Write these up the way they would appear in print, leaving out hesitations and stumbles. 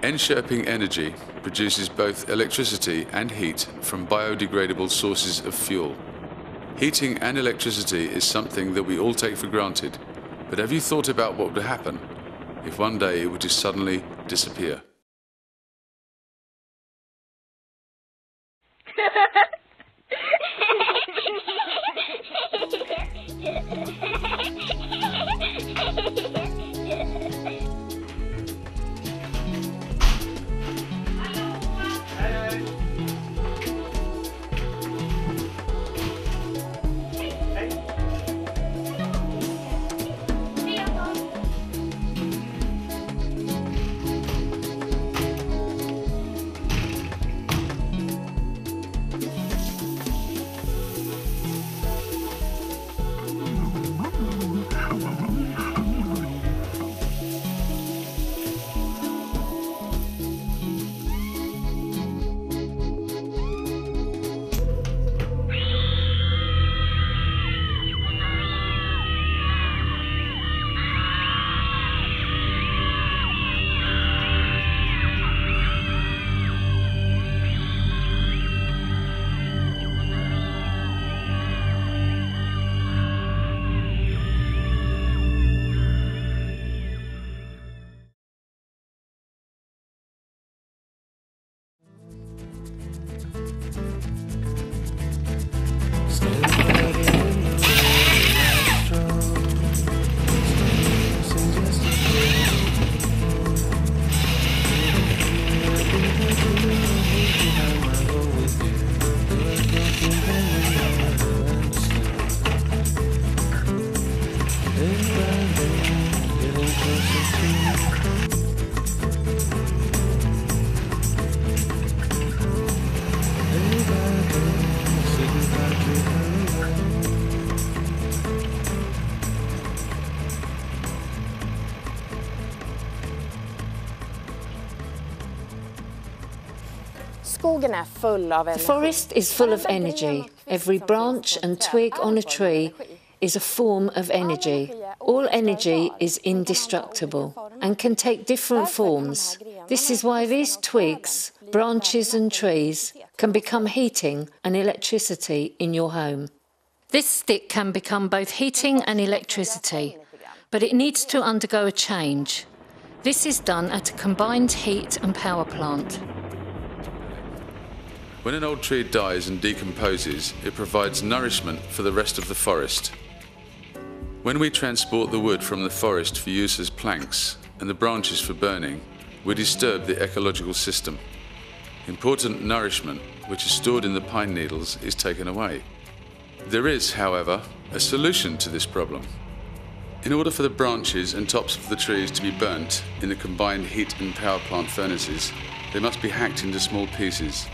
ENA Energy produces both electricity and heat from biodegradable sources of fuel. Heating and electricity is something that we all take for granted, but have you thought about what would happen if one day it would just suddenly disappear? The forest is full of energy. Every branch and twig on a tree is a form of energy. All energy is indestructible and can take different forms. This is why these twigs, branches and trees can become heating and electricity in your home. This stick can become both heating and electricity, but it needs to undergo a change. This is done at a combined heat and power plant. When an old tree dies and decomposes, it provides nourishment for the rest of the forest. When we transport the wood from the forest for use as planks and the branches for burning, we disturb the ecological system. Important nourishment, which is stored in the pine needles, is taken away. There is, however, a solution to this problem. In order for the branches and tops of the trees to be burnt in the combined heat and power plant furnaces, they must be hacked into small pieces.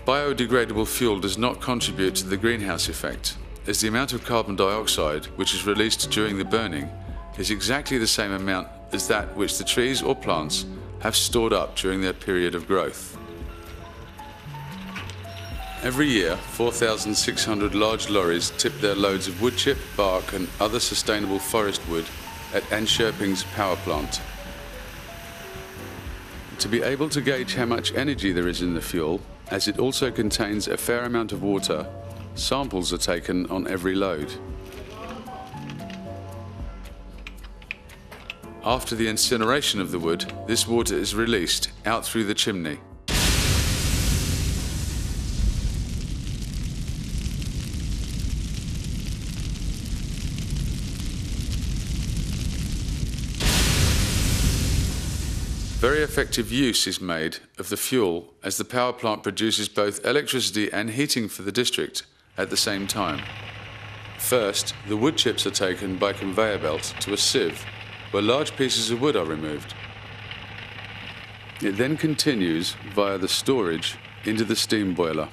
Biodegradable fuel does not contribute to the greenhouse effect, as the amount of carbon dioxide which is released during the burning is exactly the same amount as that which the trees or plants have stored up during their period of growth. Every year, 4,600 large lorries tip their loads of wood chip, bark and other sustainable forest wood at ENA's power plant. To be able to gauge how much energy there is in the fuel, as it also contains a fair amount of water, samples are taken on every load. After the incineration of the wood, this water is released out through the chimney. Very effective use is made of the fuel, as the power plant produces both electricity and heating for the district at the same time. First, the wood chips are taken by conveyor belt to a sieve, where large pieces of wood are removed. It then continues via the storage into the steam boiler.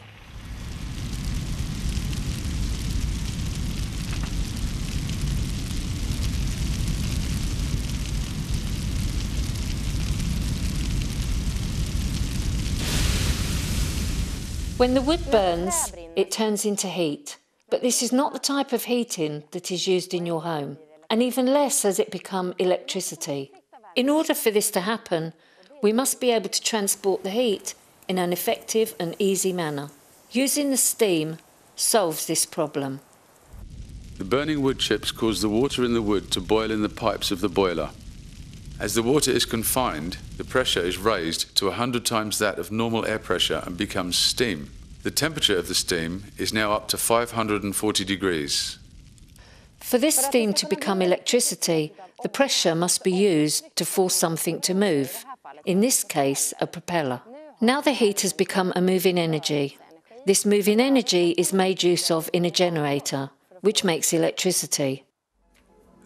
When the wood burns, it turns into heat. But this is not the type of heating that is used in your home, and even less has it become electricity. In order for this to happen, We must be able to transport the heat in an effective and easy manner. Using the steam solves this problem. The burning wood chips cause the water in the wood to boil in the pipes of the boiler. As the water is confined, the pressure is raised to 100 times that of normal air pressure and becomes steam. The temperature of the steam is now up to 540 degrees. For this steam to become electricity, the pressure must be used to force something to move, in this case a propeller. Now the heat has become a moving energy. This moving energy is made use of in a generator, which makes electricity.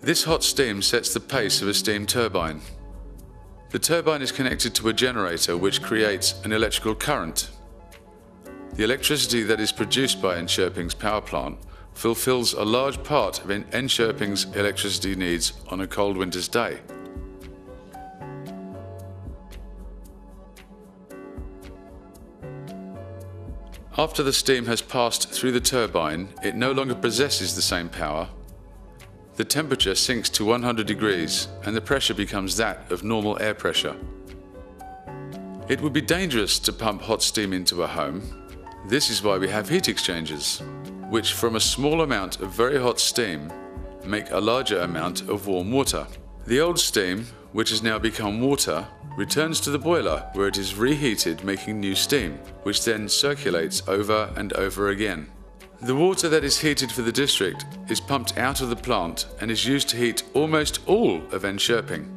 This hot steam sets the pace of a steam turbine. The turbine is connected to a generator which creates an electrical current. The electricity that is produced by Enschoping's power plant fulfills a large part of Enschoping's electricity needs on a cold winter's day. After the steam has passed through the turbine, it no longer possesses the same power. The temperature sinks to 100 degrees and the pressure becomes that of normal air pressure. It would be dangerous to pump hot steam into a home. This is why we have heat exchangers, which from a small amount of very hot steam make a larger amount of warm water. The old steam, which has now become water, returns to the boiler where it is reheated, making new steam, which then circulates over and over again. The water that is heated for the district is pumped out of the plant and is used to heat almost all of Enschoping.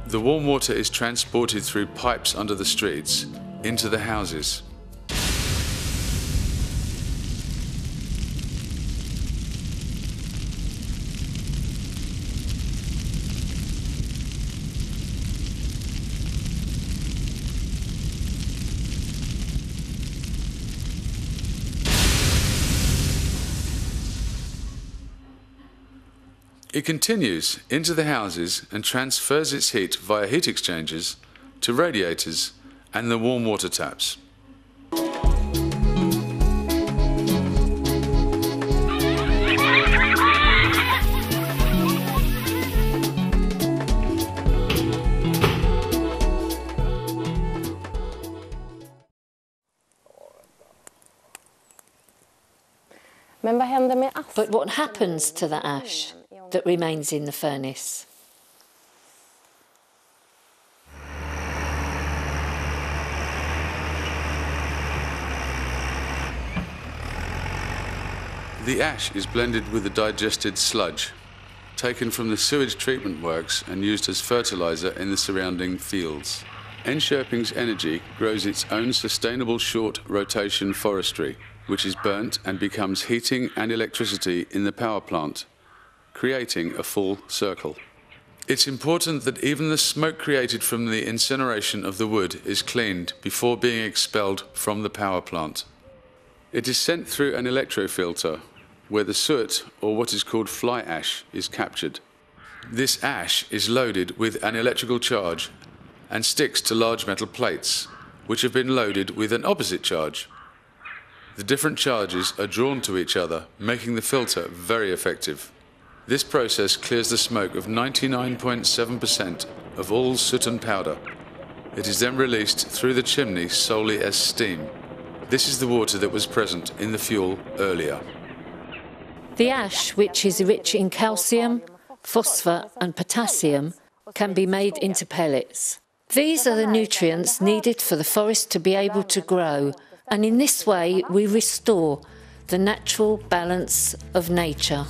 The warm water is transported through pipes under the streets into the houses. It continues into the houses and transfers its heat via heat exchangers to radiators and the warm water taps. But what happens to the ash that remains in the furnace? The ash is blended with the digested sludge, taken from the sewage treatment works and used as fertilizer in the surrounding fields. Enschoping's Energy grows its own sustainable short rotation forestry, which is burnt and becomes heating and electricity in the power plant, creating a full circle. It's important that even the smoke created from the incineration of the wood is cleaned before being expelled from the power plant. It is sent through an electrofilter where the soot, or what is called fly ash, is captured. This ash is loaded with an electrical charge and sticks to large metal plates, which have been loaded with an opposite charge. The different charges are drawn to each other, making the filter very effective. This process clears the smoke of 99.7% of all soot and powder. It is then released through the chimney solely as steam. This is the water that was present in the fuel earlier. The ash, which is rich in calcium, phosphor and potassium, can be made into pellets. These are the nutrients needed for the forest to be able to grow, and in this way we restore the natural balance of nature.